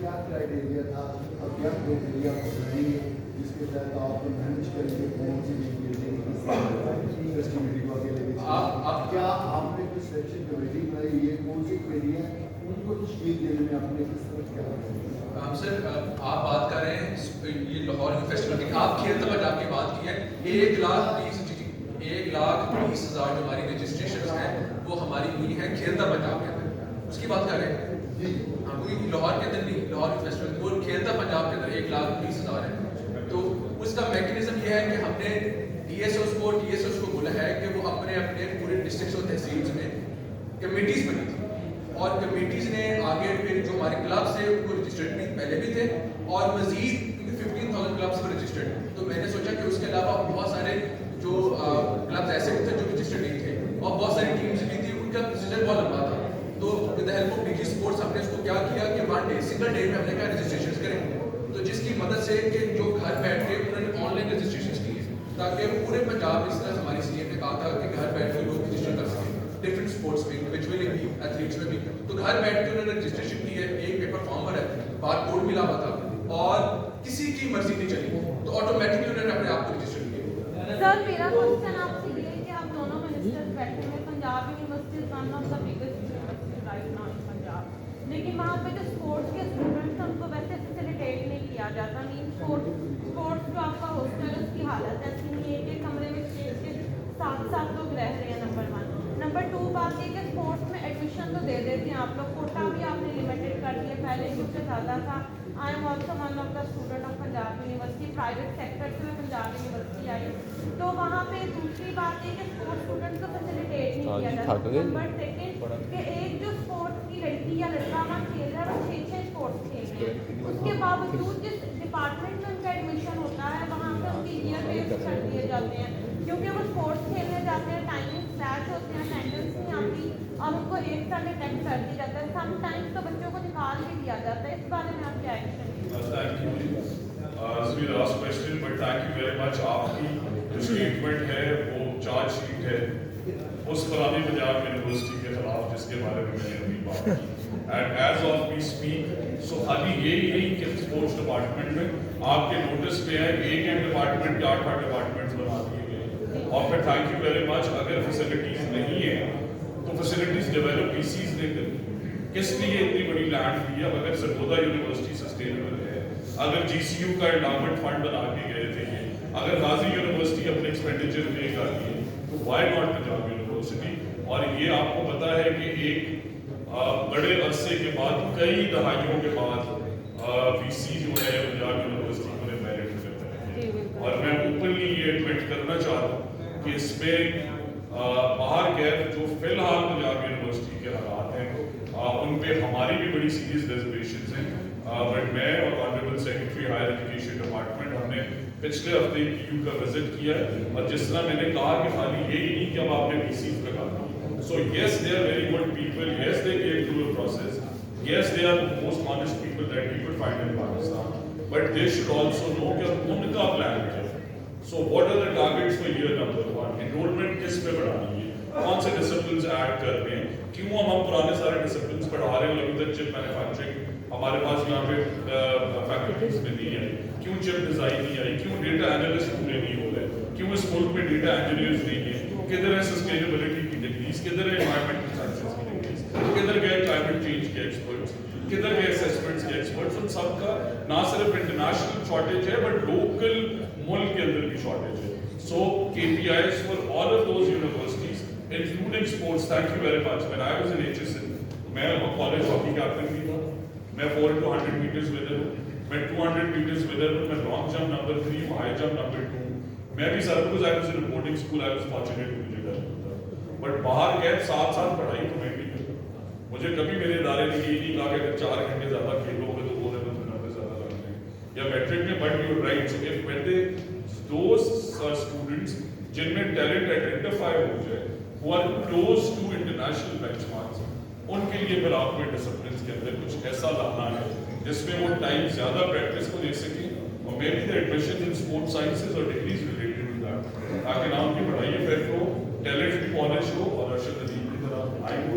کیا کرائٹیریا تھا اور کیا کرائٹیریا آپ بنائیں گے جس کے تحت آپ مینیج کریں گے کون سی فیسٹیوٹی کو آگے لے کے کیا آپ نے کوئی سلیکشن کمیٹی بنائی یہ کون سی کمیٹی ہے ان کو تشکیل دینے میں آپ نے کس طرح کیا ہم سر آپ بات کر رہے ہیں یہ لاہور فیسٹیول کی آپ کھیل تک آپ کی بات کی ہے 1,20,000 جو ہماری رجسٹریشن ہیں وہ ہماری ہوئی ہیں کھیلتا پنجاب کے اندر اس کی بات کر رہے ہیں ہم کوئی لاہور کے اندر نہیں لاہور فیسٹیول وہ کھیلتا پنجاب کے اندر 1,20,000 ہے تو اس کا میکینزم یہ ہے کہ ہم نے ڈی ایس اوز کو بولا ہے کہ وہ اپنے پورے ڈسٹرکٹس اور تحصیلز میں کمیٹیز بنی تھی اور کمیٹیز نے آگے پھر جو ہمارے کلبس تھے ان کو رجسٹرڈ بھی پہلے بھی تھے اور مزید کیونکہ 15,000 کلبس میں رجسٹرڈ تو میں نے سوچا کہ اس کے علاوہ بہت سارے جو کلبس ایسے بھی تھے جو رجسٹرڈ نہیں تھے اور بہت ساری ٹیمز بھی تھی ان کا پروسیجر بہت لمبا تھا تو with help of D G sports ہم نے اس کو کیا کیا کہ ون ڈے سنگل ڈے میں ہم نے کیا رجسٹریشن کریں تو جس کی مدد سے کہ جو گھر بیٹھ کے انہوں نے آن لائن رجسٹریشن کی تاکہ پورے پنجاب اس طرح ہماری سی ایم نے کہا تھا کہ گھر بیٹھ کے لوگ رجسٹر کر سکیں ڈفرینٹ اسپورٹس میں انڈیویجولی بھی ایتھلیٹس میں بھی تو گھر بیٹھ کے انہوں نے رجسٹریشن کی ہے ایک پیپر فارم پر ہے بار کوڈ ملا ہوا تھا اور کسی کی مرضی نہیں چلی تو آٹومیٹکلی انہوں نے اپنے آپ کو رجسٹر کیا سر میرا کوشچن آپ سے یہ ہے کہ آپ دونوں منسٹرز بیٹھے ہیں Punjab university is one of the biggest university right now in Punjab لیکن وہاں پہ جو اسپورٹس کے اسٹوڈنٹس ہیں ان کو ویسے فیسیلیٹیٹ نہیں کیا جاتا نہیں اسپورٹس جو آپ کا ہاسٹل ہے اس کی حالت ایسی نہیں ہے کہ کمرے میں 6-7 لوگ رہ رہے ہیں نمبر 1 نمبر 2 بات یہ کہ اسپورٹس میں ایڈمیشن تو دے دیتے ہیں آپ لوگ کوٹا بھی آپ نے لمیٹڈ کر دیا پہلے اس سے زیادہ تھا I am also one of the student of Punjab university private sector سے میں پنجاب یونیورسٹی آئی تو وہاں پہ دوسری بات یہ کہ اسپورٹس اسٹوڈنٹ کو فیسیلیٹیٹ نہیں کیا جاتا نمبر سیکنڈ کہ ایک جو اسپورٹس کی لڑکی یا لڑکا وہاں کھیل رہا ہے وہ 6 اسپورٹس کھیل رہے ہیں اس کے باوجود جس ڈپارٹمنٹ میں ان کا ایڈمیشن ہوتا ہے وہاں پہ ان کی ایئر بیس کر دیے جاتے ہیں کیونکہ وہ اسپورٹس کھیلنے جاتے ہیں ٹائمنگ سلیش ہوتے ہیں اٹینڈنس نہیں آتی اور ان کو ایک سال اٹینڈ کر دیا جاتا ہے سم ٹائمس تو بچوں کو نکال بھی دیا جاتا ہے اس بارے میں آپ کیا action This is the last question, but thank you very much. آپ کی جو اسٹیٹمنٹ ہے وہ چارج شیٹ ہے اس پرانی پنجاب یونیورسٹی کے خلاف جس کے بارے میں نے ابھی بات کی and as of we speak so خالی یہی نہیں کہ اسپورٹس ڈپارٹمنٹ میں آپ کے نوٹس پہ ہے ایک ڈپارٹمنٹ کے 8 ڈپارٹمنٹس بنا دیے گئے اور پھر تھینک یو ویری مچ اگر فیسلٹیز نہیں ہیں تو فیسلٹیز ڈیولپ پی سیز نے کرنی کس لیے اتنی بڑی لینڈ دی ہے اگر سرگودا یونیورسٹی سسٹینیبل ہے اگر جی سی یو کا انڈاؤمنٹ فنڈ بنا کے گئے تھے اگر غازی یونیورسٹی اپنے ایکسپینڈیچر پے کر دیے تو وائی ناٹ پنجاب یونیورسٹی اور یہ آپ کو پتا ہے کہ ایک بڑے عرصے کے بعد کئی دہائیوں کے بعد وی سی جو ہے پنجاب یونیورسٹی کو نے میرٹ کرتا ہے اور میں اوپنلی یہ ایڈمٹ کرنا چاہتا ہوں کہ اس میں باہر غیر جو فی الحال پنجاب یونیورسٹی کے حالات ہیں ان پہ ہماری بھی بڑی سیریس ریزرویشنز ہیں بٹ میں اور honourable secretary higher education department ہم نے پچھلے ہفتے پی یو کا وزٹ کیا اور جس طرح میں نے کہا کہ خالی یہی نہیں کہ اب آپ نے پی سیز لگا دی so yes they are very good people yes they gave through a process yes they are most honest people that we could find in Pakistan but they should also know کہ ان کا plan کیا ہے so what are the targets for year number 1 enrolment کس پہ بڑھانی ہے کون سے ڈسپلنز ایڈ کرنے ہیں کیوں ہم پرانے سارے ڈسپلنز پڑھا رہے ہیں ابھی تک چپ مینوفیکچرنگ ہمارے پاس یہاں پہ فیکلٹیز میں نہیں ہے کیوں چپ ڈیزائن نہیں آئی کیوں ڈیٹا اینالسٹ پورے نہیں ہو رہے کیوں اس ملک میں ڈیٹا انجینئرز نہیں ہیں کدھر ہے سسٹینیبلٹی کی ڈگریز کدھر ہے انوائرمنٹل سائنسز کی ڈگریز کدھر گئے کلائمیٹ چینج کے ایکسپرٹس کدھر گئے اسیسمنٹس کے ایکسپرٹس ان سب کا نہ صرف انٹرنیشنل شارٹیج ہے بٹ لوکل ملک کے اندر بھی شارٹیج ہے so K P Is for all of those universities including sports thank you very much when I was in H S میں کالج ہاکی کیپٹن بھی تھا میں 4x100 میٹرز ودر ہوں میں 200 میٹرز ودر ہوں میں لانگ جمپ نمبر 3 ہوں ہائی جمپ نمبر 2 میں بھی سر کچھ آئی was in boarding school I was fortunate مجھے کرنا تھا بٹ باہر گئے ساتھ پڑھائی تو میں بھی کرتا مجھے کبھی میرے ادارے نے یہ نہیں کہا کہ اگر 4 گھنٹے زیادہ کھیلو گے تو وہ لیول میں نمبر زیادہ لگ جائیں یا میٹرک میں but you right so if when they those students جن میں ٹیلنٹ آئیڈینٹیفائی ہو جائے who are close to international benchmarks ان کے لیے پھر آپ کو ڈسپلنس کے اندر کچھ ایسا لانا ہے جس میں وہ ٹائم زیادہ پریکٹس کو دے سکیں اور may be the admission in sports sciences اور ڈگریز ریلیٹڈ ٹو دیٹ تاکہ نہ ان کی پڑھائی افیکٹ ہو ٹیلنٹ بھی پالش ہو اور ارشد ندیم کی طرح آئی ہو